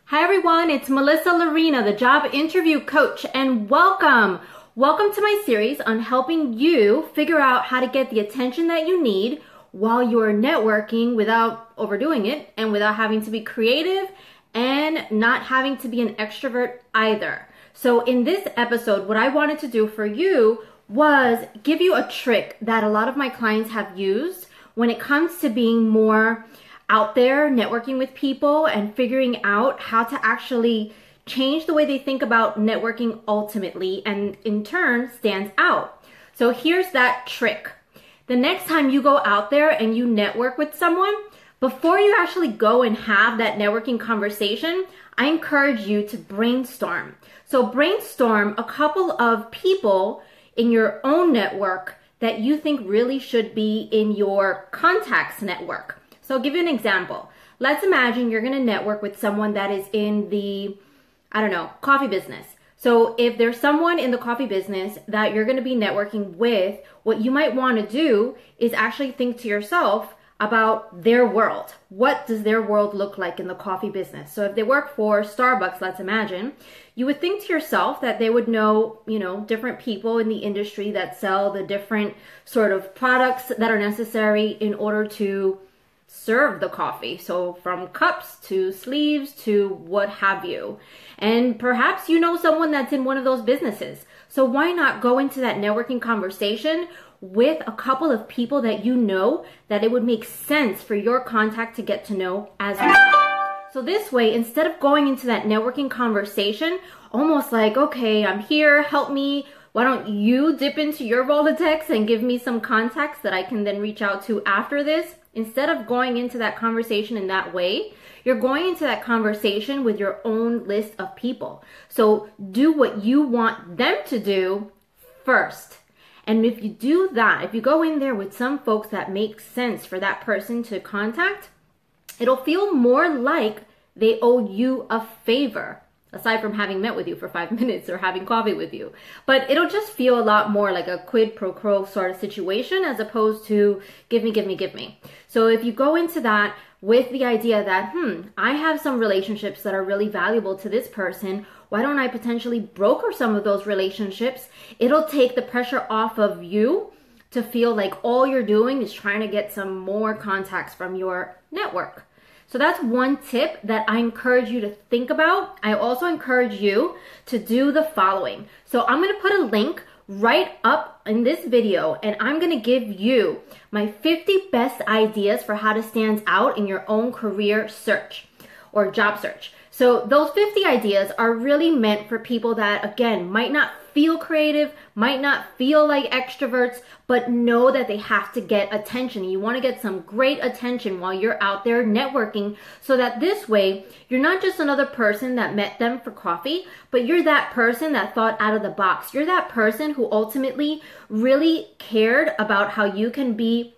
Hi everyone, it's Melissa Lorena, the job interview coach, and welcome. Welcome to my series on helping you figure out how to get the attention that you need while you're networking without overdoing it and without having to be creative and not having to be an extrovert either. So in this episode, what I wanted to do for you was give you a trick that a lot of my clients have used when it comes to being more out there, networking with people and figuring out how to actually change the way they think about networking ultimately, and in turn stands out. So here's that trick. The next time you go out there and you network with someone, before you actually go and have that networking conversation, I encourage you to brainstorm. So brainstorm a couple of people in your own network that you think really should be in your contacts network. So I'll give you an example. Let's imagine you're going to network with someone that is in the, coffee business. So if there's someone in the coffee business that you're going to be networking with, what you might want to do is actually think to yourself about their world. What does their world look like in the coffee business? So if they work for Starbucks, let's imagine, you would think to yourself that they would know, different people in the industry that sell the different sort of products that are necessary in order to serve the coffee. So from cups to sleeves to what have you. And perhaps you know someone that's in one of those businesses. So why not go into that networking conversation with a couple of people that you know that it would make sense for your contact to get to know as well. So this way, instead of going into that networking conversation almost like, okay, I'm here, help me, why don't you dip into your Rolodex and give me some contacts that I can then reach out to after this? Instead of going into that conversation in that way, you're going into that conversation with your own list of people. So do what you want them to do first. And if you do that, if you go in there with some folks that make sense for that person to contact, it'll feel more like they owe you a favor, aside from having met with you for 5 minutes or having coffee with you. But it'll just feel a lot more like a quid pro quo sort of situation as opposed to give me, give me, give me. So if you go into that with the idea that, I have some relationships that are really valuable to this person, why don't I potentially broker some of those relationships? It'll take the pressure off of you to feel like all you're doing is trying to get some more contacts from your network. So that's one tip that I encourage you to think about. I also encourage you to do the following. So I'm going to put a link right up in this video, and I'm going to give you my 50 best ideas for how to stand out in your own career search or job search. So those 50 ideas are really meant for people that, again, might not feel creative, might not feel like extroverts, but know that they have to get attention. You want to get some great attention while you're out there networking, so that this way you're not just another person that met them for coffee, but you're that person that thought out of the box. You're that person who ultimately really cared about how you can be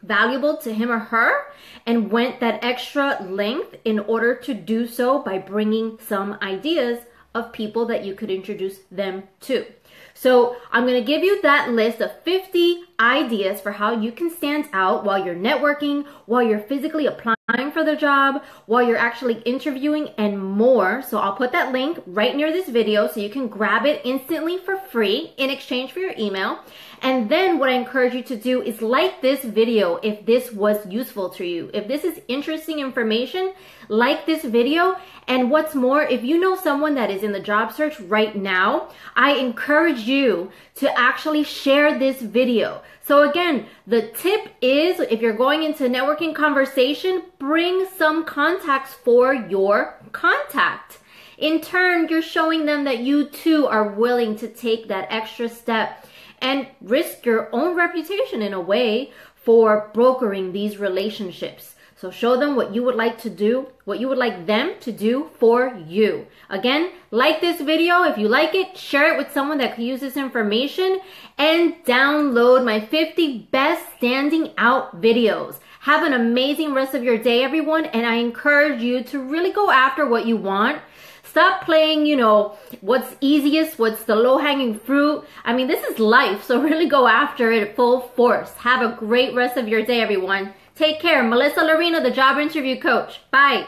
valuable to him or her and went that extra length in order to do so by bringing some ideas of people that you could introduce them to. So I'm going to give you that list of 50 ideas for how you can stand out while you're networking, while you're physically applying for the job, while you're actually interviewing, and more. So I'll put that link right near this video so you can grab it instantly for free in exchange for your email. And then what I encourage you to do is like this video if this was useful to you. If this is interesting information, like this video. And what's more, if you know someone that is in the job search right now, I encourage you to actually share this video. So again, the tip is, if you're going into a networking conversation, bring some contacts for your contact. In turn, you're showing them that you too are willing to take that extra step and risk your own reputation in a way for brokering these relationships. So show them what you would like to do, what you would like them to do for you. Again, like this video. If you like it, share it with someone that could use this information, and download my 50 best standing out videos. Have an amazing rest of your day, everyone. And I encourage you to really go after what you want. Stop playing, what's easiest, what's the low-hanging fruit. I mean, this is life, so really go after it full force. Have a great rest of your day, everyone. Take care. Melissa Lorena, the job interview coach. Bye.